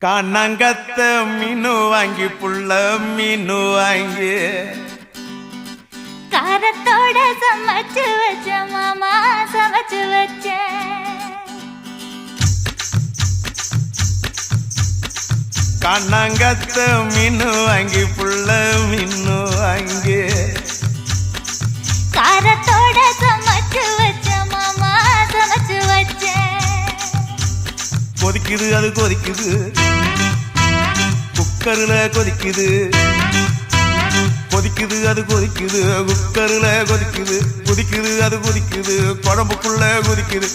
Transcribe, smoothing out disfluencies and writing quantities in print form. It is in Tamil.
காணாங்கத்த மீனு வாங்கி புள்ள மீனு வாங்கி காரத்தோட சமைச்சு வச்ச மாமா சமைச்சு வச்ச காணாங்கத்த மீனு வாங்கி புள்ள மீனு வாங்கி காரத்தோட சமைச்சு வச்ச மாமா சமைச்சு வச்ச கொதிக்குது அது கொதிக்குது குக்கர்ல கொதிக்குது கொதிக்குது அது கொதிக்குது குக்கர்ல கொதிக்குது கொதிக்குது அது கொதிக்குது குழம்புக்குள்ள கொதிக்குது